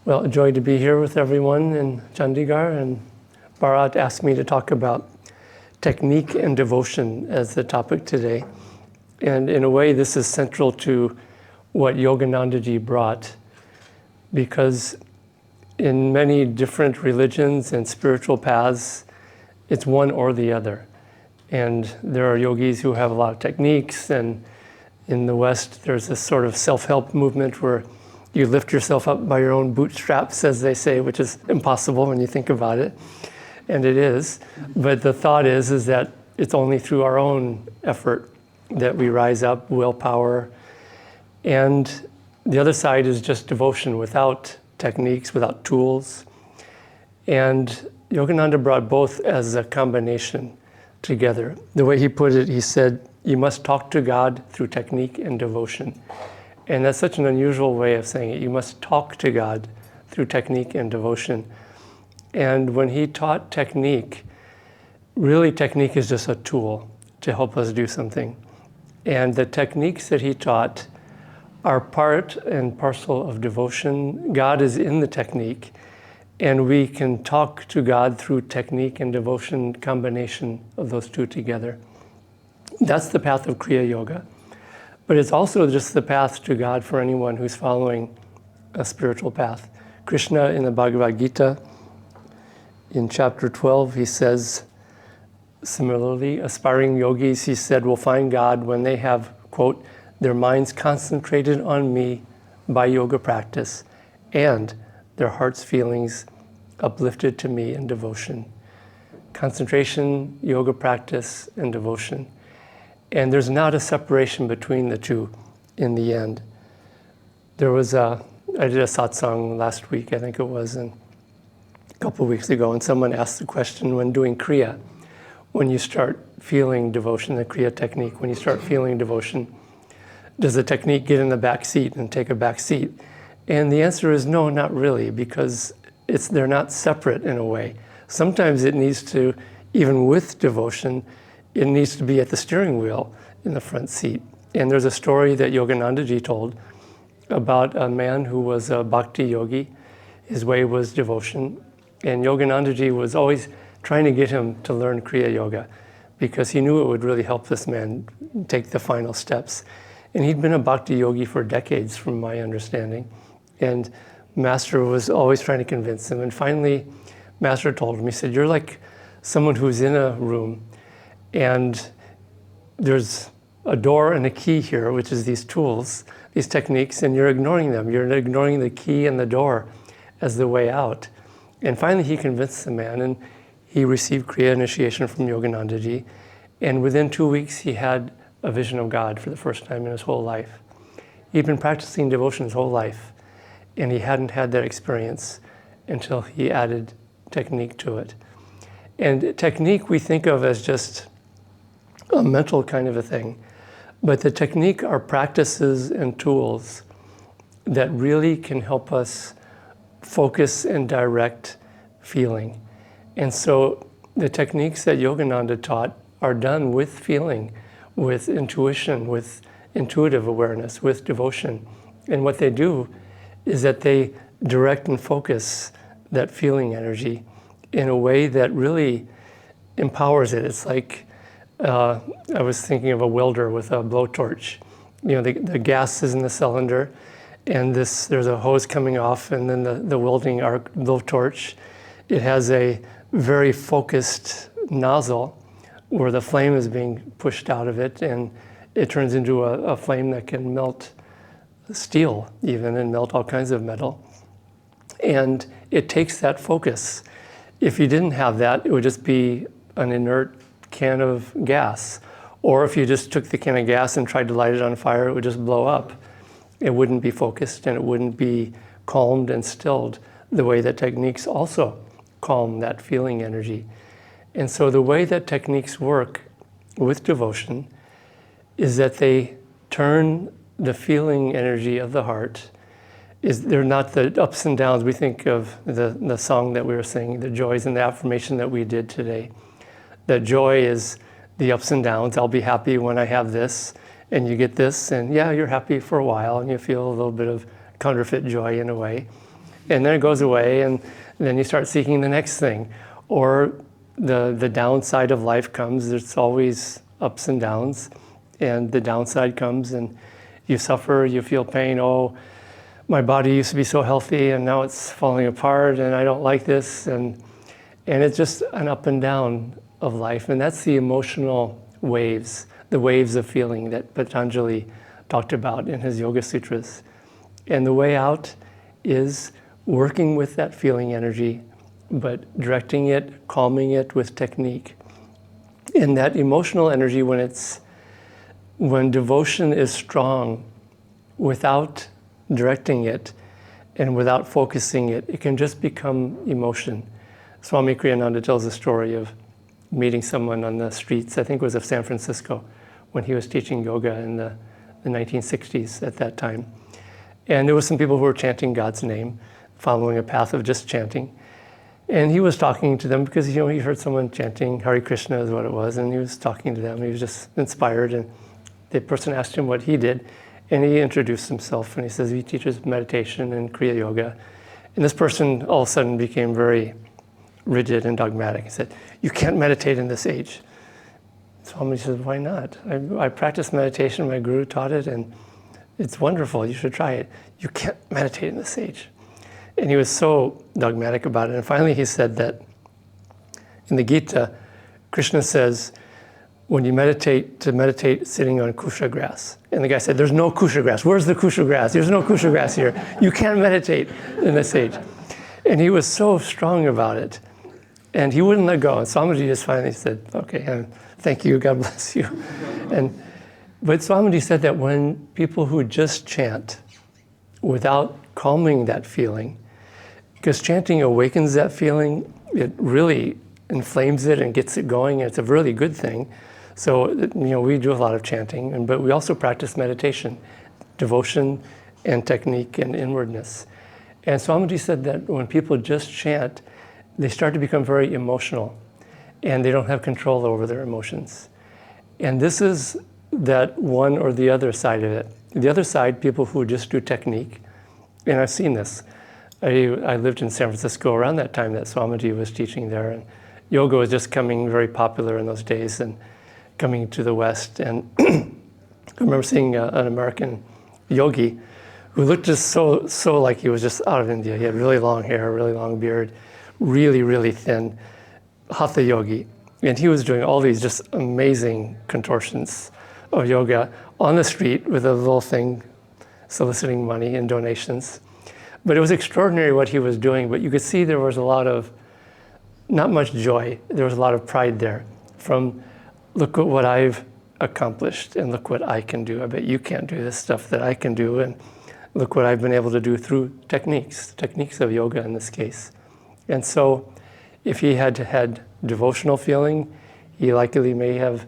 Well, a joy to be here with everyone in Chandigarh, and Bharat asked me to talk about technique and devotion as the topic today. And in a way, this is central to what Yoganandaji brought, because in many different religions and spiritual paths, it's one or the other. And there are yogis who have a lot of techniques, and in the West, there's this sort of self-help movement where you lift yourself up by your own bootstraps, as they say, which is impossible when you think about it. And it is. But the thought is that it's only through our own effort that we rise up, willpower. And the other side is just devotion without techniques, without tools. And Yogananda brought both as a combination together. The way he put it, he said, you must talk to God through technique and devotion. And that's such an unusual way of saying it. You must talk to God through technique and devotion. And when he taught technique, really technique is just a tool to help us do something. And the techniques that he taught are part and parcel of devotion. God is in the technique, and we can talk to God through technique and devotion, combination of those two together. That's the path of Kriya Yoga. But it's also just the path to God for anyone who's following a spiritual path. Krishna in the Bhagavad Gita, in chapter 12, he says, similarly, aspiring yogis, he said, will find God when they have, quote, their minds concentrated on me by yoga practice and their heart's feelings uplifted to me in devotion. Concentration, yoga practice, and devotion. And there's not a separation between the two in the end. I did a satsang last week, I think it was, and a couple of weeks ago, and someone asked the question when doing Kriya, when you start feeling devotion, the Kriya technique, when you start feeling devotion, does the technique get in the back seat and take a back seat? And the answer is no, not really, because they're not separate in a way. Sometimes it needs to, even with devotion, it needs to be at the steering wheel in the front seat. And there's a story that Yoganandaji told about a man who was a bhakti yogi. His way was devotion. And Yoganandaji was always trying to get him to learn Kriya Yoga because he knew it would really help this man take the final steps. And he'd been a bhakti yogi for decades, from my understanding. And Master was always trying to convince him. And finally, Master told him, he said, you're like someone who's in a room and there's a door and a key here, which is these tools, these techniques, and you're ignoring them. You're ignoring the key and the door as the way out. And finally he convinced the man, and he received Kriya initiation from Yoganandaji. And within 2 weeks, he had a vision of God for the first time in his whole life. He'd been practicing devotion his whole life, and he hadn't had that experience until he added technique to it. And technique we think of as just a mental kind of a thing. But the technique are practices and tools that really can help us focus and direct feeling. And so the techniques that Yogananda taught are done with feeling, with intuition, with intuitive awareness, with devotion. And what they do is that they direct and focus that feeling energy in a way that really empowers it. It's like, I was thinking of a welder with a blowtorch. You know, the gas is in the cylinder, and there's a hose coming off, and then the welding arc blowtorch, it has a very focused nozzle where the flame is being pushed out of it, and it turns into a flame that can melt steel even, and melt all kinds of metal. And it takes that focus. If you didn't have that, it would just be an inert can of gas. Or if you just took the can of gas and tried to light it on fire, it would just blow up. It wouldn't be focused, and it wouldn't be calmed and stilled the way that techniques also calm that feeling energy. And so the way that techniques work with devotion is that they turn the feeling energy of the heart. They're not the ups and downs. We think of the song that we were singing, the joys and the affirmation that we did today. That joy is the ups and downs. I'll be happy when I have this, and you get this, and yeah, you're happy for a while, and you feel a little bit of counterfeit joy in a way. And then it goes away, and then you start seeking the next thing. Or the downside of life comes. There's always ups and downs. And the downside comes, and you suffer, you feel pain. Oh, my body used to be so healthy, and now it's falling apart, and I don't like this. And it's just an up and down of life. And that's the emotional waves, the waves of feeling that Patanjali talked about in his Yoga Sutras. And the way out is working with that feeling energy, but directing it, calming it with technique. And that emotional energy, when devotion is strong, without directing it and without focusing it, it can just become emotion. Swami Kriyananda tells a story of meeting someone on the streets, I think it was of San Francisco, when he was teaching yoga in the 1960s at that time. And there were some people who were chanting God's name, following a path of just chanting. And he was talking to them because, he heard someone chanting Hare Krishna is what it was, and he was talking to them. He was just inspired, and the person asked him what he did, and he introduced himself, and he says he teaches meditation and Kriya Yoga. And this person all of a sudden became very rigid and dogmatic. He said, "You can't meditate in this age." Swami says, "Why not? I practice meditation, my guru taught it, and it's wonderful, you should try it." "You can't meditate in this age." And he was so dogmatic about it. And finally he said that in the Gita, Krishna says, when you meditate, to meditate sitting on kusha grass. And the guy said, "There's no kusha grass. Where's the kusha grass? There's no kusha grass here. You can't meditate in this age." And he was so strong about it. And he wouldn't let go. And Swamiji just finally said, "Okay, thank you, God bless you." But Swamiji said that when people who just chant without calming that feeling, because chanting awakens that feeling, it really inflames it and gets it going, and it's a really good thing. So, we do a lot of chanting, but we also practice meditation, devotion and technique and inwardness. And Swamiji said that when people just chant, they start to become very emotional, and they don't have control over their emotions. And this is that one or the other side of it. The other side, people who just do technique, and I've seen this. I lived in San Francisco around that time that Swamiji was teaching there, and yoga was just coming very popular in those days and coming to the West. And I remember seeing an American yogi who looked just so like he was just out of India. He had really long hair, really long beard, really, really thin, hatha yogi. And he was doing all these just amazing contortions of yoga on the street with a little thing soliciting money and donations. But it was extraordinary what he was doing, but you could see there was a lot of, not much joy, there was a lot of pride there from, look at what I've accomplished and look what I can do. I bet you can't do this stuff that I can do, and look what I've been able to do through techniques of yoga in this case. And so if he had devotional feeling, he likely may have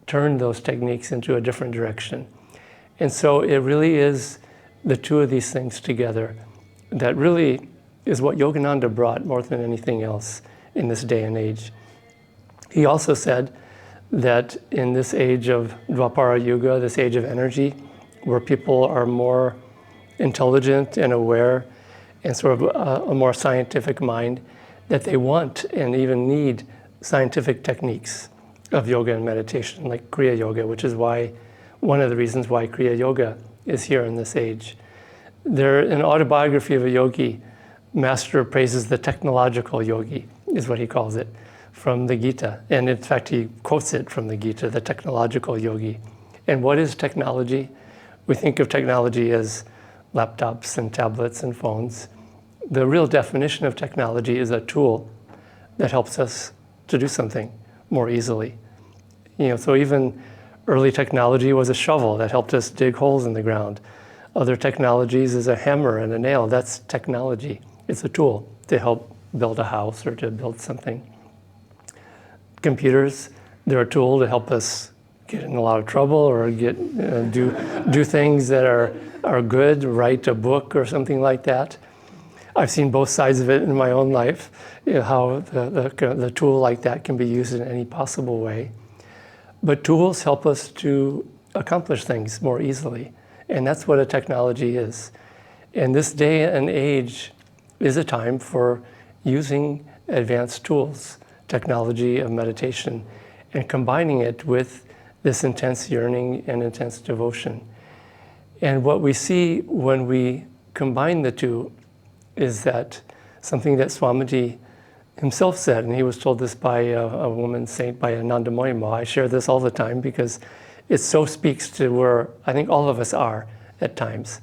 turned those techniques into a different direction. And so it really is the two of these things together that really is what Yogananda brought more than anything else in this day and age. He also said that in this age of Dwapara Yuga, this age of energy, where people are more intelligent and aware and sort of a more scientific mind, that they want and even need scientific techniques of yoga and meditation, like Kriya Yoga, which is why one of the reasons why Kriya Yoga is here in this age. There, in Autobiography of a Yogi, Master praises the technological yogi, is what he calls it, from the Gita. And in fact, he quotes it from the Gita, the technological yogi. And what is technology? We think of technology as laptops and tablets and phones. The real definition of technology is a tool that helps us to do something more easily. So even early technology was a shovel that helped us dig holes in the ground. Other technologies is a hammer and a nail. That's technology. It's a tool to help build a house or to build something. Computers, they're a tool to help us get in a lot of trouble or do things that are good, write a book or something like that. I've seen both sides of it in my own life, how the tool like that can be used in any possible way. But tools help us to accomplish things more easily. And that's what a technology is. In this day and age, is a time for using advanced tools, technology of meditation, and combining it with this intense yearning and intense devotion. And what we see when we combine the two is that something that Swamiji himself said, and he was told this by a woman saint, by Ananda. I share this all the time because it so speaks to where I think all of us are at times.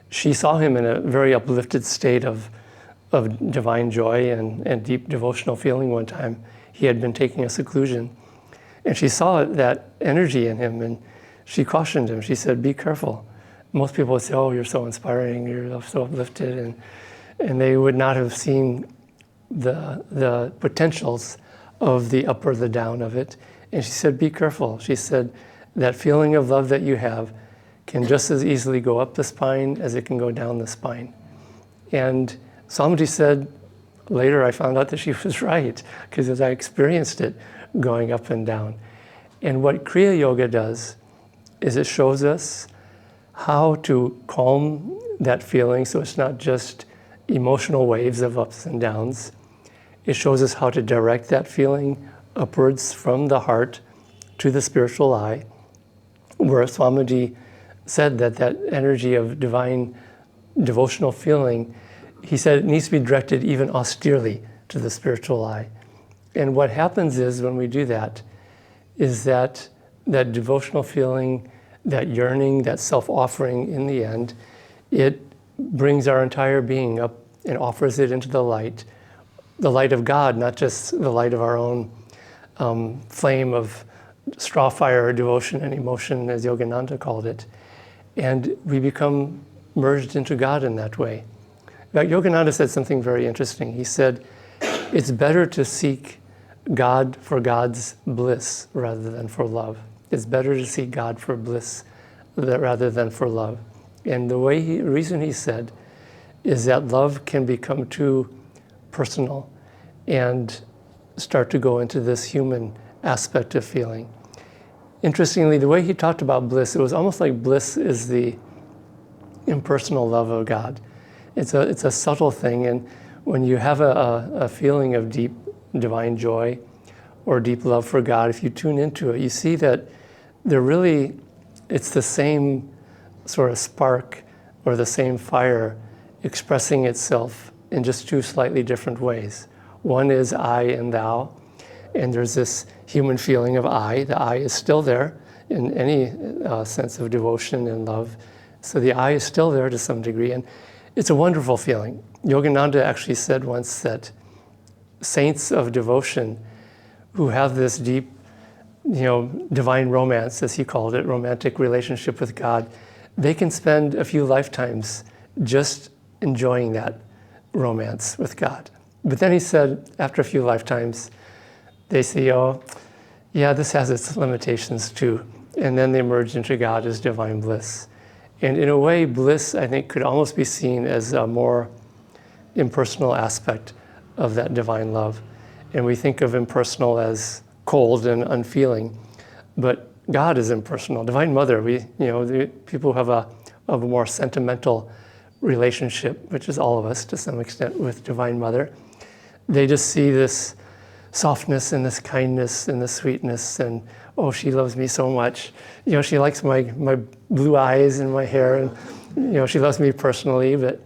She saw him in a very uplifted state of divine joy and deep devotional feeling one time. He had been taking a seclusion, and she saw that energy in him, and she cautioned him. She said, "Be careful." Most people would say, "Oh, you're so inspiring, you're so uplifted," and they would not have seen the potentials of the up or the down of it. And she said, "Be careful." She said, "That feeling of love that you have can just as easily go up the spine as it can go down the spine." And Swamiji said, later I found out that she was right, because as I experienced it going up and down. And what Kriya Yoga does is it shows us how to calm that feeling so it's not just emotional waves of ups and downs. It shows us how to direct that feeling upwards from the heart to the spiritual eye, where Swamiji said that that energy of divine devotional feeling, he said it needs to be directed even austerely to the spiritual eye. And what happens is when we do that, is that devotional feeling, that yearning, that self-offering in the end, it brings our entire being up and offers it into the light of God, not just the light of our own flame of straw fire, devotion and emotion, as Yogananda called it. And we become merged into God in that way. In fact, Yogananda said something very interesting. He said, it's better to seek God for God's bliss rather than for love. It's better to seek God for bliss rather than for love. And the reason he said is that love can become too personal and start to go into this human aspect of feeling. Interestingly, the way he talked about bliss, it was almost like bliss is the impersonal love of God. It's a subtle thing, and when you have a feeling of deep divine joy or deep love for God, if you tune into it, you see that it's the same sort of spark or the same fire expressing itself in just two slightly different ways. One is I and thou, and there's this human feeling of I. The I is still there in any sense of devotion and love. So the I is still there to some degree, and it's a wonderful feeling. Yogananda actually said once that saints of devotion who have this deep, divine romance, as he called it, romantic relationship with God, they can spend a few lifetimes just enjoying that romance with God. But then he said, after a few lifetimes, they say, oh, yeah, this has its limitations too. And then they merge into God as divine bliss. And in a way, bliss, I think, could almost be seen as a more impersonal aspect of that divine love. And we think of impersonal as cold and unfeeling, but God is impersonal. Divine Mother, the people who have a more sentimental relationship, which is all of us to some extent with Divine Mother, they just see this softness and this kindness and this sweetness, and oh, she loves me so much. She likes my blue eyes and my hair, and she loves me personally, but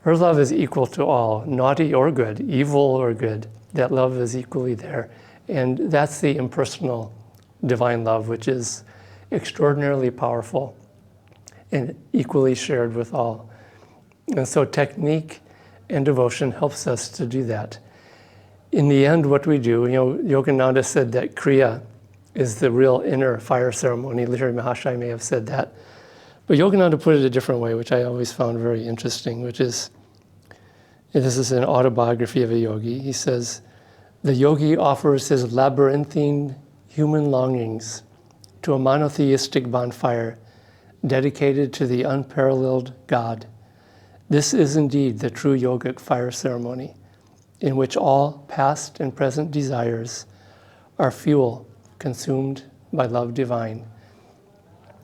her love is equal to all, naughty or good, evil or good. That love is equally there. And that's the impersonal divine love, which is extraordinarily powerful and equally shared with all. And so technique and devotion helps us to do that. In the end, what we do, Yogananda said that Kriya is the real inner fire ceremony. Literally, Mahashaya may have said that. But Yogananda put it a different way, which I always found very interesting, which is, this is an autobiography of a yogi. He says, the yogi offers his labyrinthine human longings to a monotheistic bonfire dedicated to the unparalleled God. This is indeed the true yogic fire ceremony, in which all past and present desires are fuel consumed by love divine.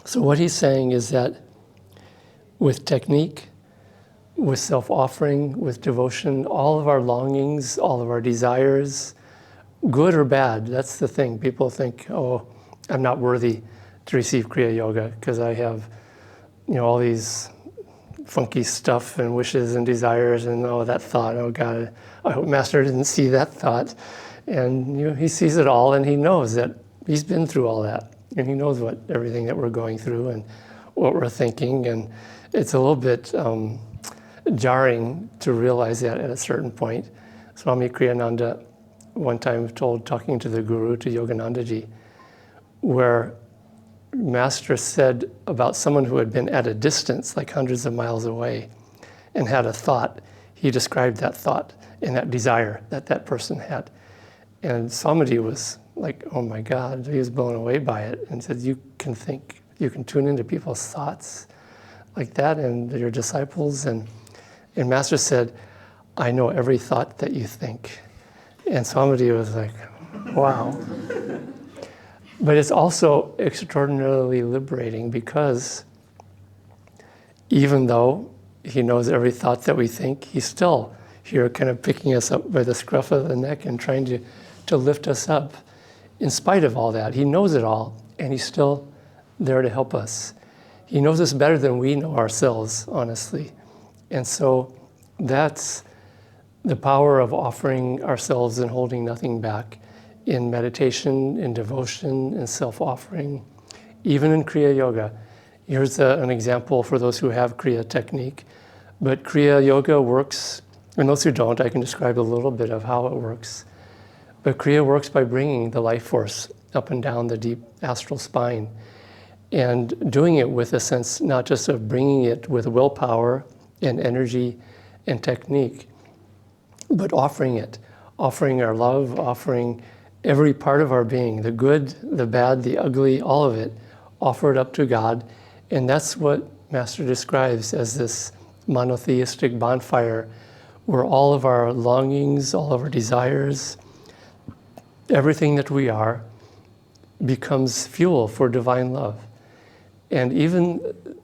So what he's saying is that with technique, with self-offering, with devotion, all of our longings, all of our desires, good or bad. That's the thing. People think, oh, I'm not worthy to receive Kriya Yoga because I have, all these funky stuff and wishes and desires and that thought, oh God, I hope Master didn't see that thought. And he sees it all, and he knows that he's been through all that, and he knows everything that we're going through and what we're thinking. And it's a little bit jarring to realize that at a certain point. Swami Kriyananda one time talking to the Guru, to Yoganandaji, where Master said about someone who had been at a distance, like hundreds of miles away, and had a thought. He described that thought and that desire that person had. And Swamiji was like, oh my God, he was blown away by it, and said, you can think, you can tune into people's thoughts like that, and your disciples. And Master said, I know every thought that you think. And Swamiji was like, wow. But it's also extraordinarily liberating, because even though he knows every thought that we think, he's still here kind of picking us up by the scruff of the neck and trying to lift us up. In spite of all that, he knows it all, and he's still there to help us. He knows us better than we know ourselves, honestly. And so that's the power of offering ourselves and holding nothing back in meditation, in devotion, in self-offering, even in Kriya Yoga. Here's an example for those who have Kriya technique. But Kriya Yoga works, and those who don't, I can describe a little bit of how it works. But Kriya works by bringing the life force up and down the deep astral spine, and doing it with a sense not just of bringing it with willpower and energy and technique, but offering it, offering our love, offering every part of our being, the good, the bad, the ugly, all of it, offer it up to God. And that's what Master describes as this monotheistic bonfire, where all of our longings, all of our desires, everything that we are, becomes fuel for divine love. And even,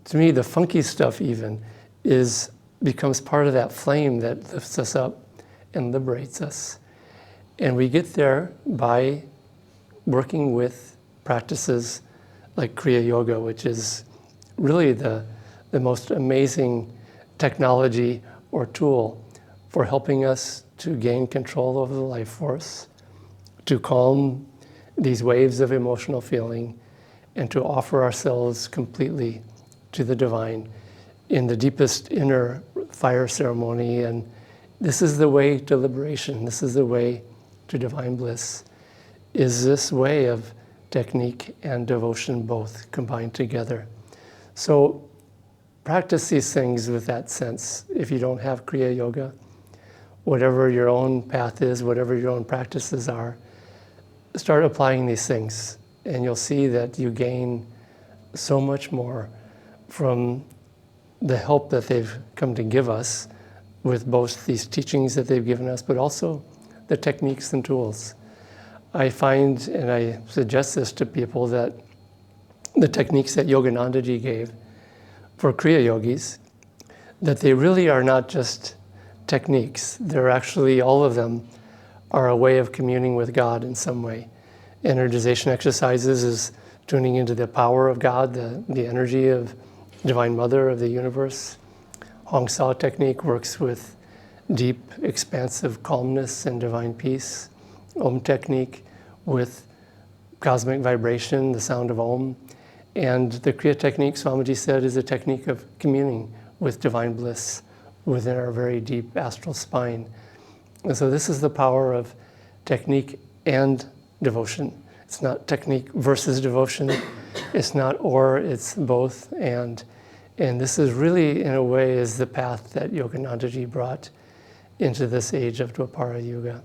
to me, the funky stuff even becomes part of that flame that lifts us up and liberates us. And we get there by working with practices like Kriya Yoga, which is really the most amazing technology or tool for helping us to gain control over the life force, to calm these waves of emotional feeling, and to offer ourselves completely to the divine in the deepest inner fire ceremony. And this is the way to liberation. This is the way to divine bliss, is this way of technique and devotion both combined together. So practice these things with that sense. If you don't have Kriya Yoga, whatever your own path is, whatever your own practices are, start applying these things, and you'll see that you gain so much more from the help that they've come to give us with both these teachings that they've given us, but also the techniques and tools. I find, and I suggest this to people, that the techniques that Yoganandaji gave for Kriya Yogis, that they really are not just techniques. They're actually, all of them are a way of communing with God in some way. Energization exercises is tuning into the power of God, the energy of Divine Mother of the universe. Hong Sao technique works with deep, expansive calmness and divine peace. Om technique with cosmic vibration, the sound of Om. And the Kriya technique, Swamiji said, is a technique of communing with divine bliss within our very deep astral spine. And so this is the power of technique and devotion. It's not technique versus devotion. It's not or, it's both. And this is really, in a way, is the path that Yoganandaji brought into this age of Dwapara Yuga.